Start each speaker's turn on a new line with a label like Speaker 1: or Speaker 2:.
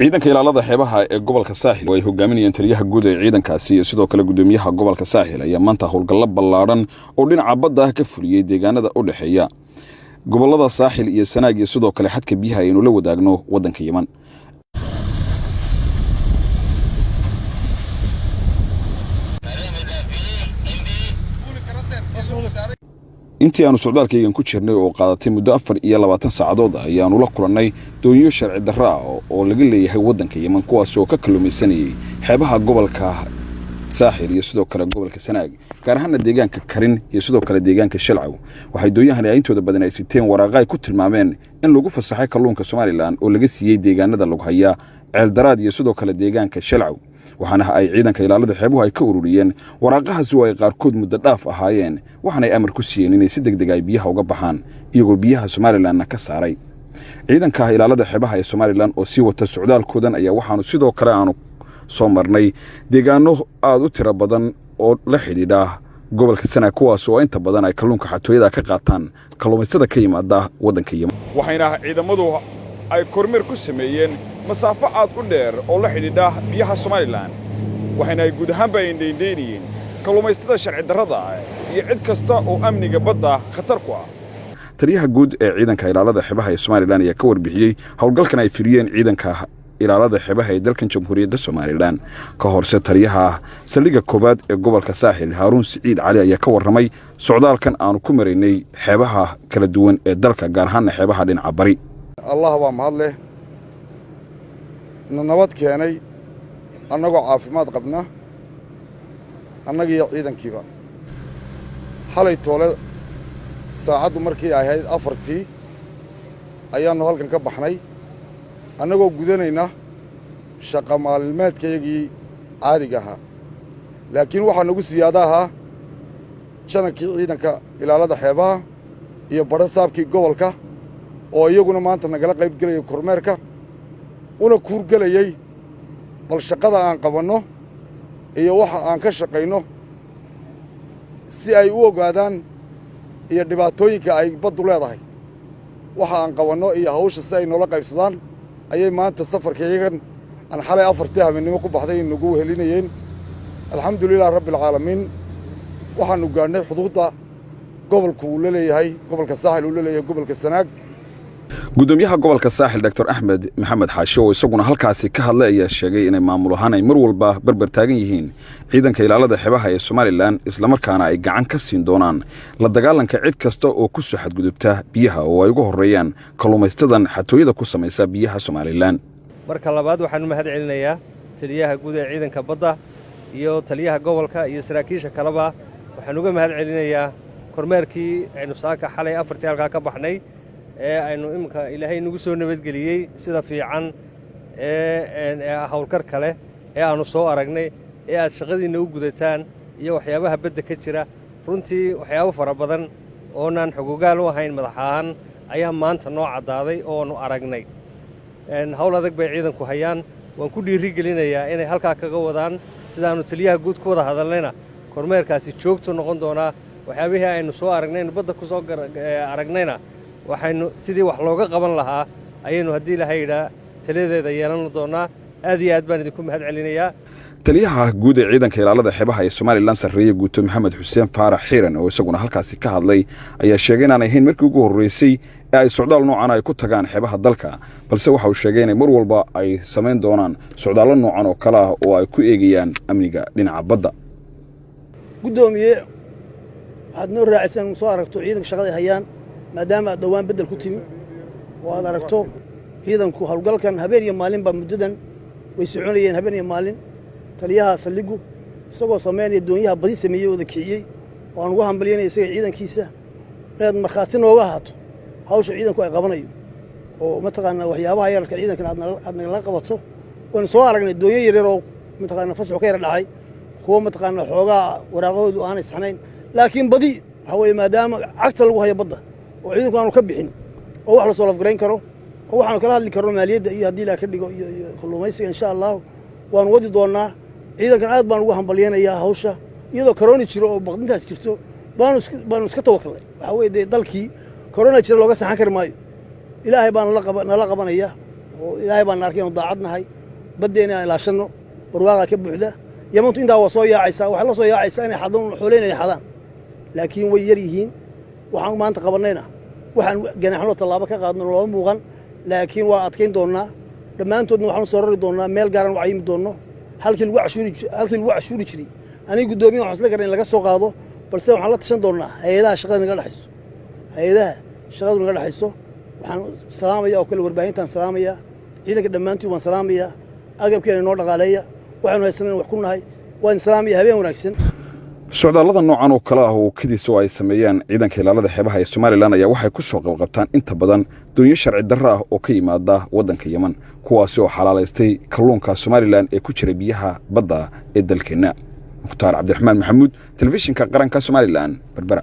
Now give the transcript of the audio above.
Speaker 1: ciidanka ilaalada xeebaha ee gobolka Saaxil oo ay hogaaminayaan taliyaha guud ee ciidankaasi iyo sidoo kale gudoomiyaha gobolka Saaxil ayaa maanta howlgal ballaaran oo dhinaca badda ah ka fuliyay deegaanada u dhaxeeya gobolada Saaxil iyo Sanaag iyo sidoo kale xadka biyaha aynu la wadaagno wadanka Yemen. intii aanu socdaalkaygan ku jirnay oo qaadatay muddo 24 saacadood ayaanu la kulannay doonyo sharci darro ah oo laga leeyahay wadanka Yemen kuwaas oo ka kalluumaysanayay xeebaha gobolka Saaxil iyo sidoo kale gobolka Sanaag gaar ahaan deegaanka Karin iyo sidoo kale deegaanka Shalcaw waxay doonyahan ay intooda badan ay siteen waraaqay ku tilmaameen in lagu fasaxay kalluunka Soomaaliland oo laga siiyay deegaanada lagu haya ceel daraad iyo sidoo kale deegaanka Shalcaw waxaana ay ciidanka ilaalada xeebuhu ay ka ururiyeen waraaqahaas oo ay qaarkood muddo dhaaf ahaayeen waxaana ay amar ku siiyeen inay si degdeg ay biyaha uga baxaan iyagoo biyaha Soomaaliland ka saaray ciidanka ilaalada xeebaha ee Soomaaliland oo si wata socdaalkoodan ayaa waxaanu sidoo kale aanu soo marnay deegaano aad u tiro badan oo la xidhiidha gobolka Sanaag kuwaas oo inta badan ay kalluunka xatooyada ka qaataan kalluumaystada ka yimaada wadanka Yemen waxayna ciidamadu ay kormeer ku sameeyeen masaafo aad u dheer oo la xidhiidha biyaha Soomaaliland waxayna ay guud ahaan baay'indeynayeen kalluumaystada sharci darrada iyo cid kasta oo amniga badda khatar ku ah taliyaha guud ee ciidanka ilaalada xeebaha ee Soomaaliland ayaa ka warbixiyay howlgalkan ay firiyeen ciidanka ilaalada xeebaha ee dalkan Jamhuuriyadda Soomaaliland ka horse taliyaha saldhigga koobaad ee gobolka Saaxil Haruun Siciid Cali ayaa ka warramay socdaalkan aanu ku mareynay xeebaha kala duwan ee dalka gaar ahaan xeebaha dhinaca bari
Speaker 2: Allah waa mahad leh nabad keenay annagoo caafimaad qabna annaga iyo ciidankiiba xalay toole saacaddu markii ay ahayd 4tii ayaanu halkan ka baxnay annagoo gudanayna shaqo maalmeedkaygii caadiga ahaa laakiin waxaa nagu siyaada ahaa janankii ciidanka ilaalada xeebaha iyo badhasaabkii gobolka oo iyaguna maanta nagala qayb galaya kormeerka una kuurgelayay bal shaqada aan qabanno iyo waxa aan ka shaqayno si ay u ogaadaan iyo dhibaatooyinka ay baddu leedahay waxa aan qabanno iyo hawsha si ay noola qaybsadaan ayay maanta safarkayagan aan xalay 4tii habeenimo ku baxday nagu helinayeen alxamdulillaah rabbil caalamiin waxaanu gaadhnay xuduudda gobolku uu leeyahay gobolka Saaxil uu leeyahay gobolka Sanaag
Speaker 1: gudoomiyaha gobolka Saaxil Dr. Ahmed Maxamed Xaasho oo isaguna halkaasi ka hadlay ayaa sheegay inay maamul ahaan ay mar walba barbar taagan yihiin ciidanka ilaalada xeebaha ee Soomaaliland isla markaana ay gacan ka siin doonaan la dagaalanka cid kasta oo ku soo xadgudubta biyaha oo ay ugu horeeyaan kalluumaystadan xatooyada ku samaysa biyaha Soomaaliland
Speaker 3: marka labaad waxaan mahad celinayaa taliyaha guud ee ciidanka badda iyo taliyaha gobolka iyo saraakiisha kaleba waxaan uga mahad celinayaa kormeerkii aynu saaka xalay 4tii halka ka baxnay ee aynu imka Ilaahay nagu soo nabadgeliyay sida fiican hawlkar kale ee aanu soo aragnay ee aad shaqadiina u gudataan iyo waxyaabaha badda ka jira runtii waxyaabo fara badan oo aan xuquuqaal u ahayn madax ahaan ayaa maanta noo cadaaday oo aanu aragnay hawl adag bay ciidanku hayaan waan ku dhiirigelinayaa inay halka kaga wadaan sidaanu taliyaha guud ku wada hadalnayna kormeerkaasi joogto noqon doona waxyaabihii aynu soo aragnay badda ku soo aragnayna waxaynu sidii wax looga qaban lahaa ayaynu haddii Ilaahay yidhaa taladeeda yeelan doonaa aad iyo aad baan idinku mahad celinayaa
Speaker 1: taliyaha guud ee ciidanka ilaalada xeebaha ee Soomaaliland sarreeya guuto Maxamed Xuseen Faarax Xiiran oo isaguna halkaasi ka hadlay ayaa sheegay in aan ahayn markii ugu horeysay ee ay socdaal noocan ay ku tagaan xeebaha dalka balse waxa uu sheegay in mar walba ay sameyn doonaan socdaal noocan oo kala ah oo ay ku eegayaan amniga dhinaca badda
Speaker 4: gudoomiye waxaad noo raacaysan soo aragto ciidanka shaqada hayaan maadaama dhawaan bedel ku timi oo aad aragto ciidanku hawlgalkan habeen iyo maalin ba muddadan way soconayeen habeen iyo maalin taliyaha saldhigu isagoo sameynaya doonyaha badi sameeyay wada kiciyay oo aan ugu hambalyeynay isaga ciidankiisa reed markhaati nooga haato hawsha ciidanku ay qabanayo oo mataqaana waxyaabaha yarka ciidankan aad nagala qabato waan soo aragnay doonyo yaryar oo mataqaana fasax ka yar dhacay kuwa mataqaana xoogaa waraaqahoodu aanay saxnayn laakiin badi waxa weeye maadaama cagta lagu hayo badda oo ciidanku aanu ka bixin oo wax la soo lafgarayn karo oo waxaanu kala hadli karno maaliyadda iyo haddii la ka dhigo iyo kalluumaysiga insha Allah waan wadi doonaa ciidankan aad baan ugu hambalyeynayaa hawsha iyadoo corona jiro oo baqdintaas jirto baanu iska tawakalay waxa weeye dalkii corona jiro looga saxan kar maayo ilaahay baan nala qabanaya ilaahay baan arkay inuu daacadnahay baddeena aan ilaashano barwaaqa ka buuxda yamantu intaa waa soo yaacaysaa waxa la soo yaacaysaa inay xadaan xooleenay xadaan laakiin way yar yihiin waxaan maanta qabanayna waxaan ganaxno tallaabo ka qaadno loo muuqan laakiin waa adkeyn doonaa dhammaantoodna waxaan soo rari doonaa meel gaaran wax yimi doono halkii lagu cashuuri jiray aniga gudoomiyaha waxaan isla garan in laga soo qaado balse waxaan la tashan doonaa hay'adaha shaqada naga dhaxayso waxaan salaamaya oo kale warbaahintaan salaamaya ciidanka dhammaantii waan salaamaya agabkeena inoo dhaqaaleeya waxaanu haysanayna wax ku nahay waan salaamaya habeen wanaagsan
Speaker 1: socdaallada noocan oo kale ah oo kadiisa oo ay sameeyaan ciidanka ilaalada xeebaha ee Soomaaliland ayaa waxay ku soo qabqabtaan inta badan doonyo sharci darro ah oo ka yimaada waddanka Yemen kuwaas oo xalaaleystay kalluunka Soomaaliland ee ku jira biyaha badda ee dalkeena Mukhtaar Cabdiraxmaan Maxamuud telefishinka qaranka Soomaaliland Berbera